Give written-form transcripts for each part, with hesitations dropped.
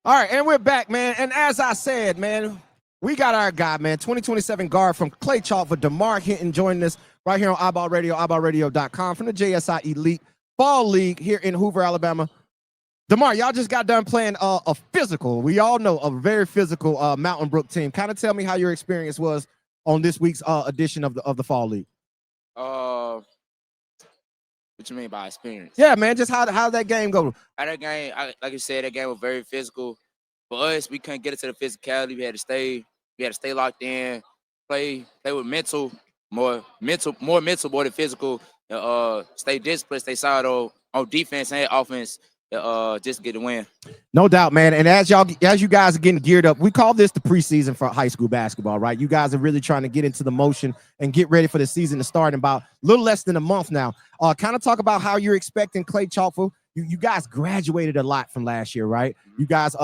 All right, and we're back, man. And as I said, man, we got our guy, man, 2027 guard from Clay-Chalkville Demar Hinton joining us right here on iBall Radio, iBallRadio.com from the JSI Elite Fall League here in Hoover, Alabama. Demar, y'all just got done playing a physical, we all know, a very physical Mountain Brook team. Kind of tell me how your experience was on this week's edition of the Fall League. What you mean by experience? Yeah, man, just how that game go? That game, like you said, that game was very physical. For us, we couldn't get it to the physicality. We had to stay locked in, play with mental, more mental more than physical. Stay disciplined, stay solid on defense and offense. Just get the win. No doubt, man. And as you guys are getting geared up, we call this the preseason for high school basketball, right? You guys are really trying to get into the motion and get ready for the season to start in about a little less than a month now. Kind of talk about how you're expecting Clay-Chalkville. You guys graduated a lot from last year, right? You guys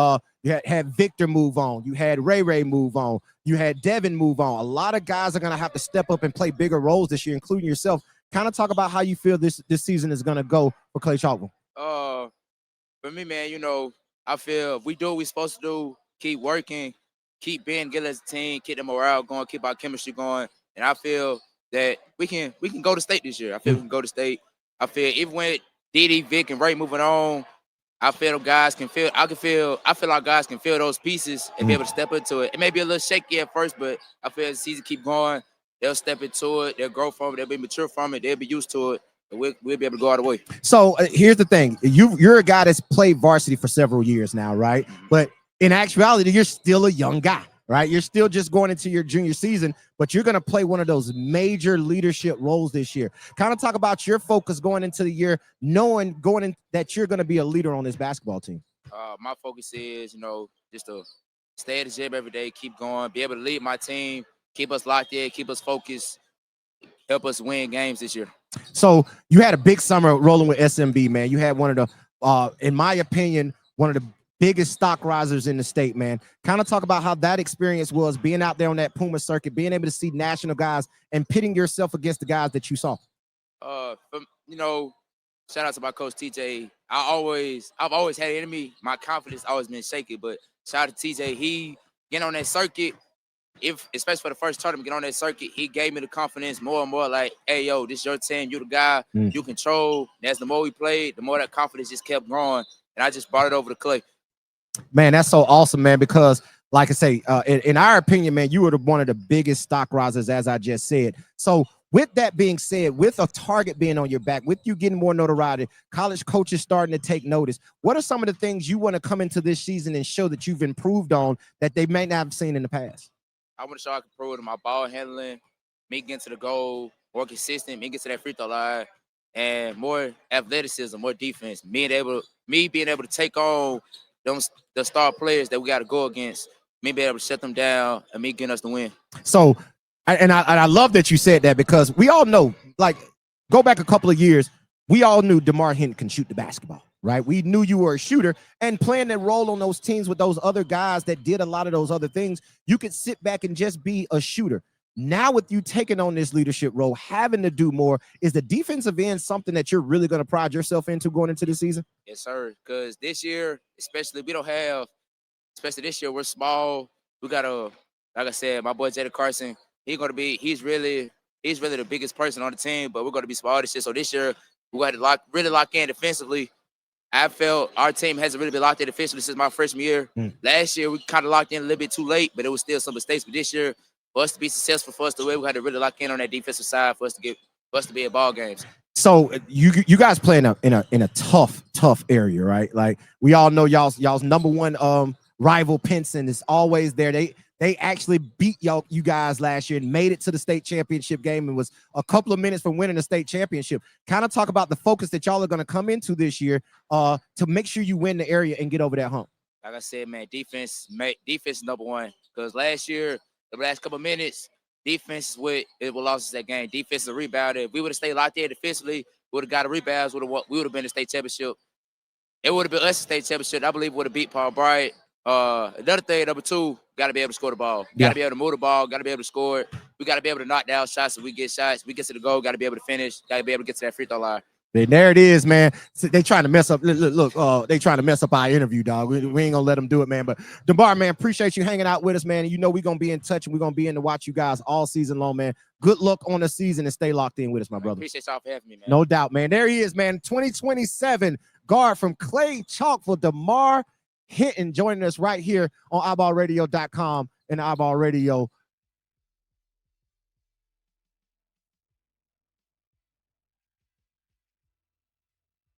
you had Victor move on, you had Ray move on, you had Devin move on. A lot of guys are gonna have to step up and play bigger roles this year, including yourself. Kind of talk about how you feel this season is gonna go for Clay-Chalkville. For me, man, I feel if we do what we're supposed to do, keep working, keep being good as a team, keep the morale going, keep our chemistry going, and I feel that we can go to state this year. I feel we can go to state. I feel even with Didi, Vic, and Ray moving on, I feel guys can feel. I feel like guys can feel those pieces and be able to step into it. It may be a little shaky at first, but I feel as the season keep going, they'll step into it. They'll grow from it. They'll be mature from it. They'll be used to it. We'll be able to go all the way. So here's the thing. You're a guy that's played varsity for several years now, right? But in actuality, you're still a young guy, right? You're still just going into your junior season, but you're going to play one of those major leadership roles this year. Kind of talk about your focus going into the year, knowing that you're going to be a leader on this basketball team. My focus is, just to stay at the gym every day, keep going, be able to lead my team, keep us locked in, keep us focused, help us win games this year. So you had a big summer rolling with SMB, man. You had one of the, in my opinion, one of the biggest stock risers in the state, man. Kind of talk about how that experience was being out there on that Puma circuit, being able to see national guys and pitting yourself against the guys that you saw. Shout out to my coach TJ. I've always had it in me. My confidence always been shaky, but shout out to TJ. He getting on that circuit. Especially for the first tournament, get on that circuit, he gave me the confidence more and more. Like, hey, yo, this is your team. You the guy. You control. And as the more we played, the more that confidence just kept growing. And I just brought it over to Clay. Man, that's so awesome, man, because like I say, in our opinion, man, you were one of the biggest stock risers, as I just said. So with that being said, with a target being on your back, with you getting more notoriety, college coaches starting to take notice, what are some of the things you want to come into this season and show that you've improved on that they may not have seen in the past? I want to show I can improve my ball handling, me getting to the goal, more consistent, me getting to that free throw line, and more athleticism, more defense. Me being able to take on the star players that we got to go against, me being able to shut them down, and me getting us the win. So, I love that you said that, because we all know, like, go back a couple of years, we all knew Demar Hinton can shoot the basketball. Right, we knew you were a shooter, and playing that role on those teams with those other guys that did a lot of those other things, you could sit back and just be a shooter. Now, with you taking on this leadership role, having to do more, is the defensive end something that you're really going to pride yourself into going into the season? Yes, sir. Because this year, especially this year, we're small. We got like I said, my boy Jada Carson. He's really the biggest person on the team, but we're going to be small this year. So this year, we got to really lock in defensively. I felt our team hasn't really been locked in defensively since my freshman year. Last year, we kind of locked in a little bit too late, but it was still some mistakes. But this year, for us to be successful, for us to win, we had to really lock in on that defensive side for us to be in ball games. So you guys play in a tough area, right? Like, we all know y'all's number one rival Pinson is always there. They actually beat you guys last year and made it to the state championship game and was a couple of minutes from winning the state championship. Kind of talk about the focus that y'all are going to come into this year to make sure you win the area and get over that hump. Like I said, man, defense is number one. Because last year, the last couple of minutes, defense is what lost us that game. Defense is a rebounder. If we would have stayed locked there defensively, we would have got a rebound. We would have been in the state championship. It would have been us in the state championship. I believe we would have beat Paul Bryant. Another thing, number two, got to be able to score the ball. Got to be able to move the ball. Got to be able to score it. We got to be able to knock down shots if we get shots. We get to the goal. Got to be able to finish. Got to be able to get to that free throw line. And there it is, man. So they trying to mess up. Look, they trying to mess up our interview, dog. We ain't gonna let them do it, man. But DeMar, man, appreciate you hanging out with us, man. You know we're gonna be in touch and we're gonna be in to watch you guys all season long, man. Good luck on the season and stay locked in with us, my brother. Appreciate y'all for having me, man. No doubt, man. There he is, man. 2027 guard from Clay-Chalkville, DeMar Hinton, joining us right here on eyeballradio.com and Eyeball Radio